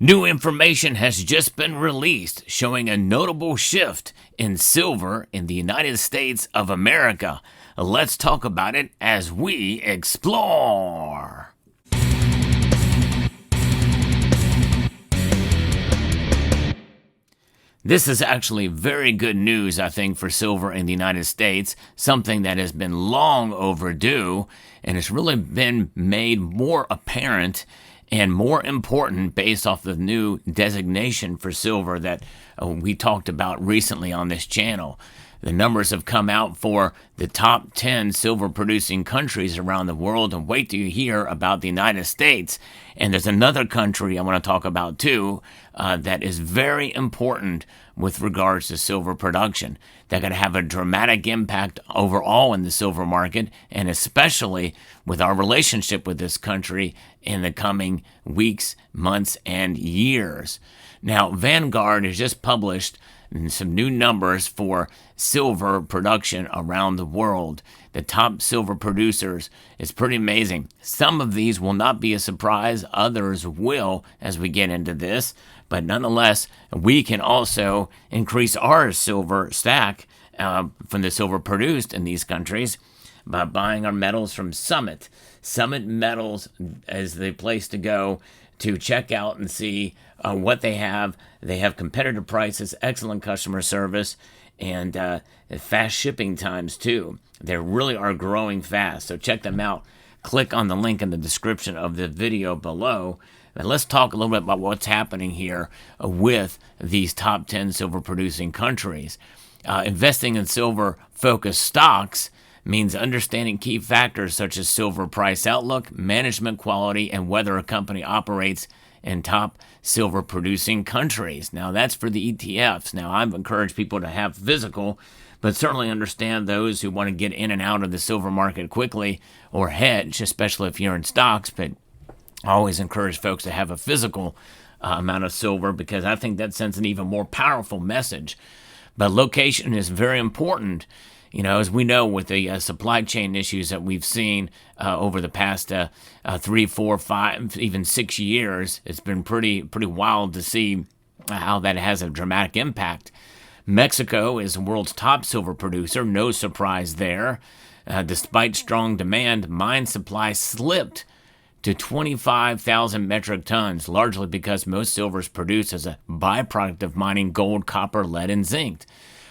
New information has just been released showing a notable shift in silver in the United States of America. Let's talk about it as we explore. This is actually very good news, I think, for silver in the United States, something that has been long overdue, and it's really been made more apparent and more important based off the new designation for silver that we talked about recently on this channel. The numbers have come out for the top 10 silver-producing countries around the world, and wait till you hear about the United States. And there's another country I want to talk about too that is very important with regards to silver production. They're going to have a dramatic impact overall in the silver market, and especially with our relationship with this country in the coming weeks, months, and years. Now, Vanguard has just published some new numbers for silver production around the world. The top silver producers is pretty amazing. Some of these will not be a surprise, others will as we get into this, but nonetheless, we can also increase our silver stack from the silver produced in these countries by buying our metals from Summit. Summit Metals is the place to go to check out and see what they have. They have competitive prices, excellent customer service, and fast shipping times too. They really are growing fast, so check them out. Click on the link in the description of the video below. And let's talk a little bit about what's happening here with these top 10 silver producing countries. Investing in silver-focused stocks means understanding key factors such as silver price outlook, management quality, and whether a company operates in top silver-producing countries. Now, that's for the ETFs. Now, I've encouraged people to have physical, but certainly understand those who want to get in and out of the silver market quickly or hedge, especially if you're in stocks. But I always encourage folks to have a physical amount of silver because I think that sends an even more powerful message. But location is very important. You know, as we know with the supply chain issues that we've seen over the past 3, 4, 5, even 6 years, it's been pretty wild to see how that has a dramatic impact. Mexico is the world's top silver producer, no surprise there. Despite strong demand, mine supply slipped to 25,000 metric tons, largely because most silver is produced as a byproduct of mining gold, copper, lead, and zinc.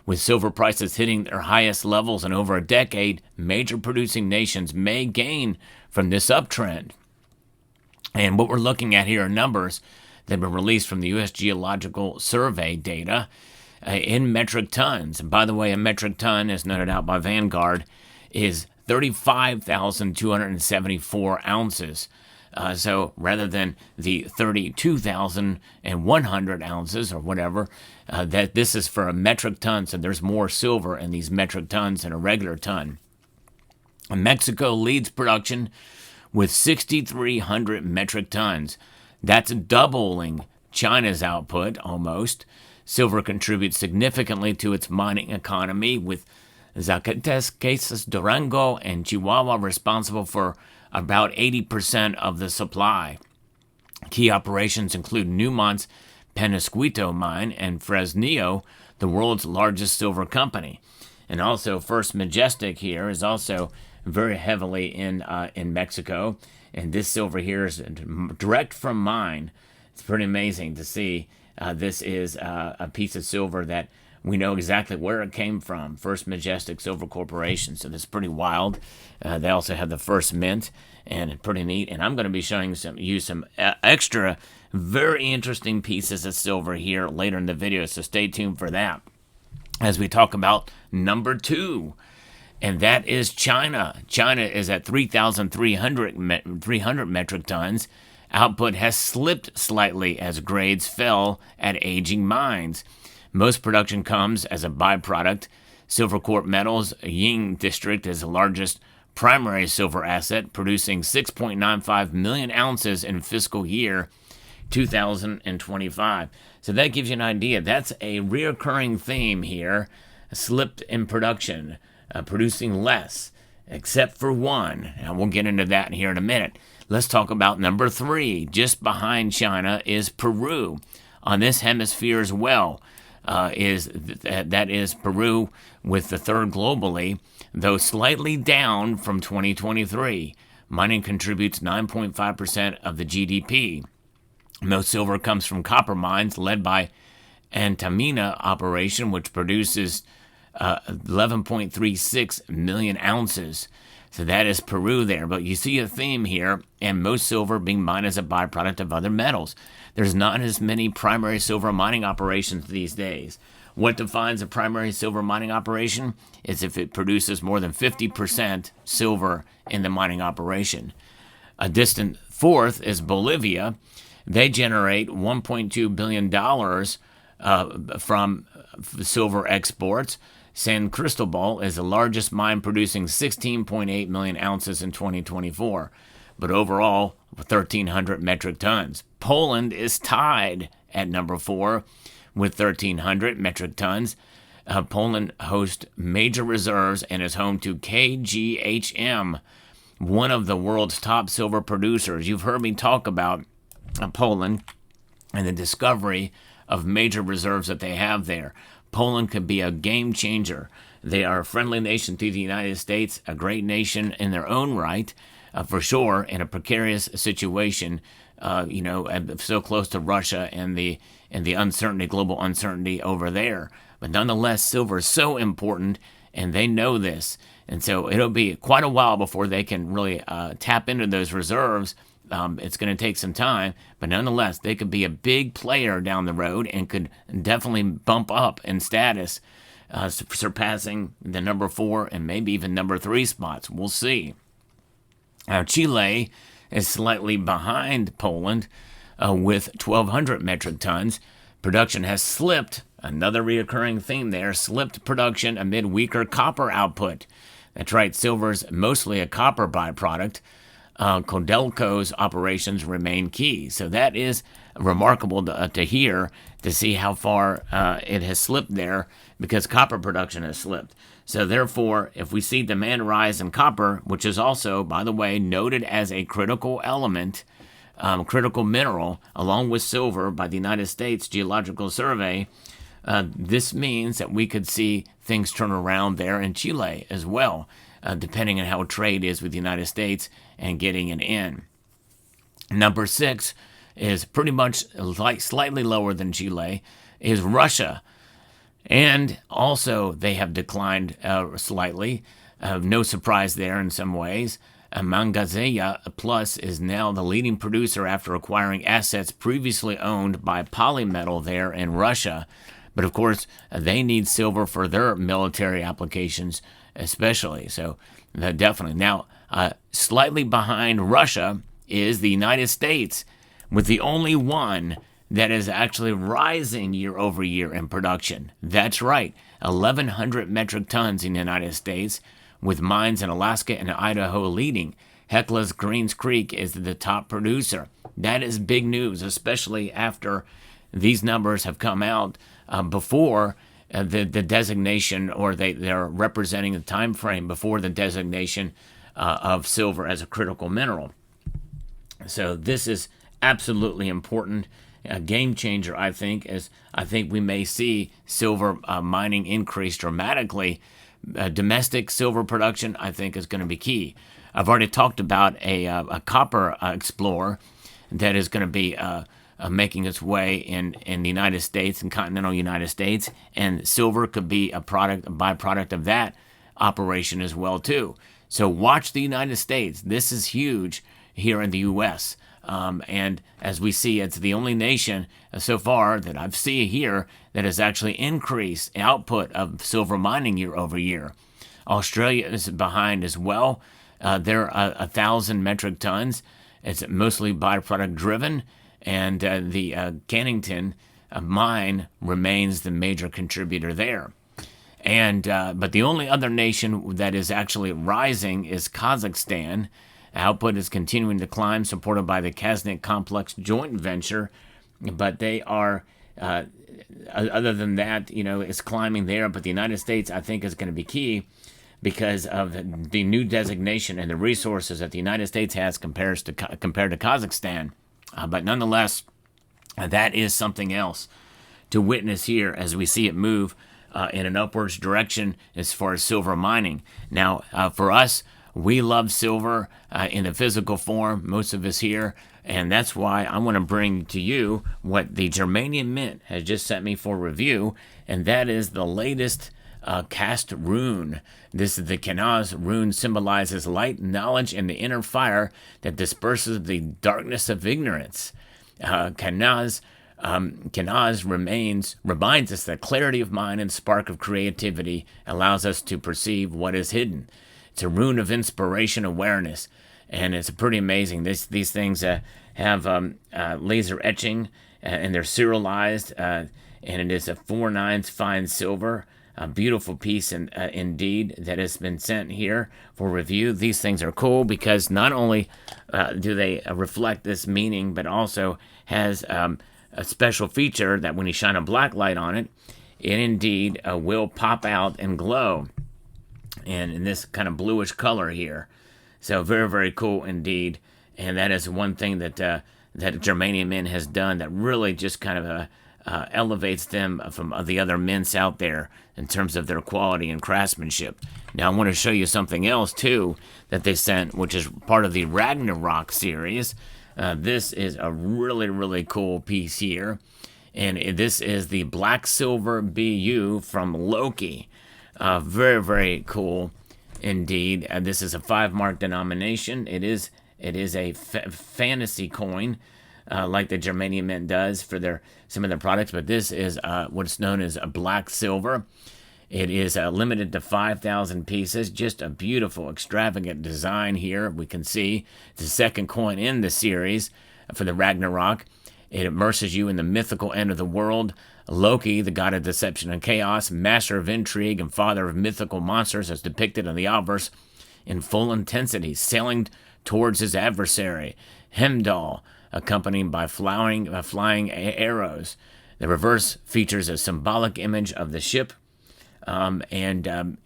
With silver prices hitting their highest levels in over a decade, major producing nations may gain from this uptrend. And what we're looking at here are numbers that were released from the U.S. Geological Survey data in metric tons. And by the way, a metric ton, as noted out by Vanguard, is 35,274 ounces. So rather than the 32,100 ounces or whatever, that this is for a metric ton. So there's more silver in these metric tons than a regular ton. And Mexico leads production with 6,300 metric tons. That's doubling China's output almost. Silver contributes significantly to its mining economy, with Zacatecas, Durango, and Chihuahua responsible for about 80% of the supply. Key operations include Newmont's Penasquito mine and Fresnillo, the world's largest silver company. And also First Majestic here is also very heavily in Mexico. And this silver here is direct from mine. It's pretty amazing to see. This is a piece of silver that we know exactly where it came from, First Majestic Silver Corporation, so that's pretty wild. They also have the First Mint, and pretty neat. And I'm going to be showing you some extra very interesting pieces of silver here later in the video, so stay tuned for that as we talk about number 2, and that is China. China is at 3,300 metric tons. Output has slipped slightly as grades fell at aging mines. Most production comes as a byproduct. Silvercorp Metals Ying District is the largest primary silver asset, producing 6.95 million ounces in fiscal year 2025. So that gives you an idea. That's a reoccurring theme here. Slipped in production, producing less, except for one. And we'll get into that here in a minute. Let's talk about number 3. Just behind China is Peru. On this hemisphere as well, that is Peru with the third globally, though slightly down from 2023. Mining contributes 9.5% of the GDP. Most silver comes from copper mines led by Antamina operation, which produces 11.36 million ounces. So that is Peru there. But you see a theme here, and most silver being mined as a byproduct of other metals. There's not as many primary silver mining operations these days. What defines a primary silver mining operation is if it produces more than 50% silver in the mining operation. A distant fourth is Bolivia. They generate $1.2 billion from silver exports. San Cristobal is the largest mine, producing 16.8 million ounces in 2024, but overall 1,300 metric tons. Poland is tied at number 4 with 1,300 metric tons. Poland hosts major reserves and is home to KGHM, one of the world's top silver producers. You've heard me talk about Poland and the discovery of major reserves that they have there. Poland could be a game changer. They are a friendly nation to the United States, a great nation in their own right, for sure, in a precarious situation, so close to Russia and the uncertainty, global uncertainty over there. But nonetheless, silver is so important, and they know this. And so it'll be quite a while before they can really tap into those reserves. It's going to take some time, but nonetheless, they could be a big player down the road and could definitely bump up in status, surpassing the number 4 and maybe even number 3 spots. We'll see. Now, Chile is slightly behind Poland with 1,200 metric tons. Production has slipped, another reoccurring theme there, slipped production amid weaker copper output. That's right, silver's mostly a copper byproduct. Codelco's operations remain key. So that is remarkable to hear, to see how far it has slipped there, because copper production has slipped. So therefore, if we see demand rise in copper, which is also, by the way, noted as a critical element, critical mineral, along with silver by the United States Geological Survey, this means that we could see things turn around there in Chile as well, depending on how trade is with the United States and getting it in. Number 6 is pretty much slightly lower than Chile, is Russia. And also they have declined slightly. No surprise there in some ways. Mangazeya Plus is now the leading producer after acquiring assets previously owned by Polymetal there in Russia. But of course, they need silver for their military applications especially. So definitely. Now, slightly behind Russia is the United States, with the only one that is actually rising year over year in production. That's right, 1,100 metric tons in the United States, with mines in Alaska and Idaho leading. Hecla's Greens Creek is the top producer. That is big news, especially after these numbers have come out before the designation, or they're representing the time frame before the designation of silver as a critical mineral. So this is absolutely important. A game changer, I think, as I think we may see silver mining increase dramatically. Domestic silver production, I think, is going to be key. I've already talked about a copper explorer that is going to be making its way in the United States, in continental United States, and silver could be a byproduct of that operation as well too. So watch the United States. This is huge here in the U.S. And as we see, it's the only nation so far that I've seen here that has actually increased output of silver mining year over year. Australia is behind as well. They're 1,000 metric tons. It's mostly byproduct driven, and the Cannington mine remains the major contributor there. And but the only other nation that is actually rising is Kazakhstan. Output is continuing to climb, supported by the Kaznik Complex joint venture, but they are, other than that, it's climbing there. But the United States, I think, is going to be key, because of the new designation and the resources that the United States has compared to Kazakhstan. But nonetheless, that is something else to witness here as we see it move in an upwards direction as far as silver mining. Now, for us, we love silver in the physical form, most of us here, and that's why I want to bring to you what the Germania Mint has just sent me for review, and that is the latest cast rune. This is the Kenaz rune, symbolizes light, knowledge, and the inner fire that disperses the darkness of ignorance. Kenaz reminds us that clarity of mind and spark of creativity allows us to perceive what is hidden. It's a rune of inspiration, awareness, and it's pretty amazing. These things have laser etching, and they're serialized, and it is a 4/9 fine silver. A beautiful piece indeed that has been sent here for review. These things are cool because not only do they reflect this meaning, but also has a special feature that when you shine a black light on it, it indeed will pop out and glow. And in this kind of bluish color here. So very, very cool indeed. And that is one thing that Germania Mint has done that really just kind of elevates them from the other mints out there in terms of their quality and craftsmanship. Now I want to show you something else too that they sent, which is part of the Ragnarok series. This is a really, really cool piece here. And this is the Black Silver BU from Loki. Very, very cool indeed. This is a 5-mark denomination. It is a fantasy coin, like the Germania Mint does for some of their products, but this is what's known as a black silver. It is limited to 5,000 pieces. Just a beautiful, extravagant design here. We can see it's the second coin in the series for the Ragnarok. It immerses you in the mythical end of the world. Loki, the god of deception and chaos, master of intrigue and father of mythical monsters, as depicted in the obverse in full intensity, sailing towards his adversary, Heimdall, accompanied by flying arrows. The reverse features a symbolic image of the ship, and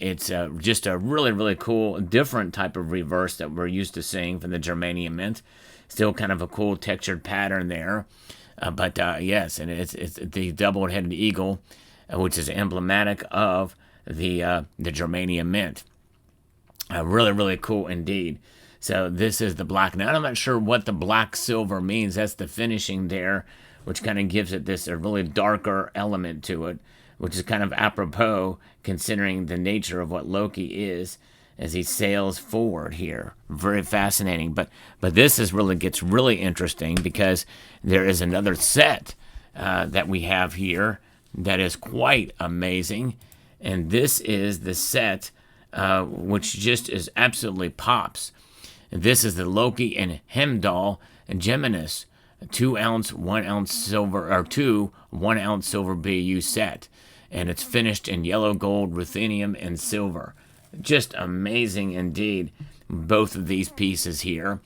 it's just a really, really cool, different type of reverse that we're used to seeing from the Germania Mint. Still kind of a cool textured pattern there. But yes, and it's the double-headed eagle, which is emblematic of the Germania Mint. Really, really cool indeed. So this is the black. Now, I'm not sure what the black silver means. That's the finishing there, which kind of gives it this a really darker element to it, which is kind of apropos considering the nature of what Loki is as he sails forward here. Very fascinating. But this gets really interesting because there is another set that we have here that is quite amazing. And this is the set which just is absolutely pops. And this is the Loki and Heimdall and Geminis 2-ounce, 1-ounce silver, or 2 1-ounce silver BU set. And it's finished in yellow gold, ruthenium, and silver. Just amazing indeed, both of these pieces here.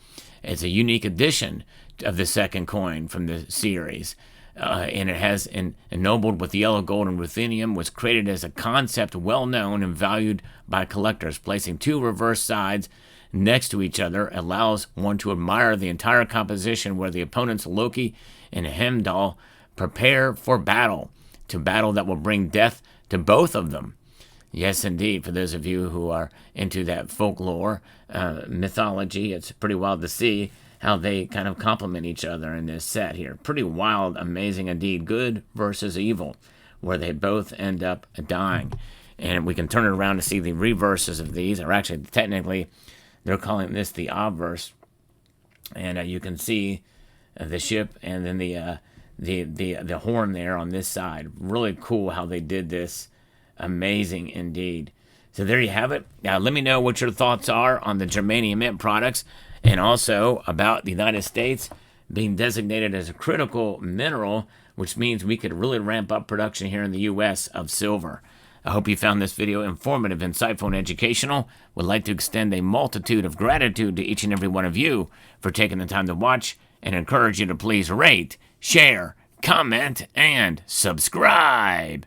It's a unique edition of the second coin from the series. And it has ennobled with yellow gold and ruthenium, was created as a concept well known and valued by collectors. Placing two reverse sides next to each other allows one to admire the entire composition, where the opponents Loki and Heimdall prepare for battle, to battle that will bring death to both of them. Yes, indeed. For those of you who are into that folklore, mythology, it's pretty wild to see how they kind of complement each other in this set here. Pretty wild, amazing indeed. Good versus evil, where they both end up dying. And we can turn it around to see the reverses of these, or actually, technically, they're calling this the obverse. And you can see the ship and then the horn there on this side. Really cool how they did this. Amazing indeed. So there you have it. Now let me know what your thoughts are on the Germania Mint products, and also about the United States being designated as a critical mineral, which means we could really ramp up production here in the U.S. of silver. I hope you found this video informative, insightful, and educational. Would like to extend a multitude of gratitude to each and every one of you for taking the time to watch, and encourage you to please rate, share, comment, and subscribe.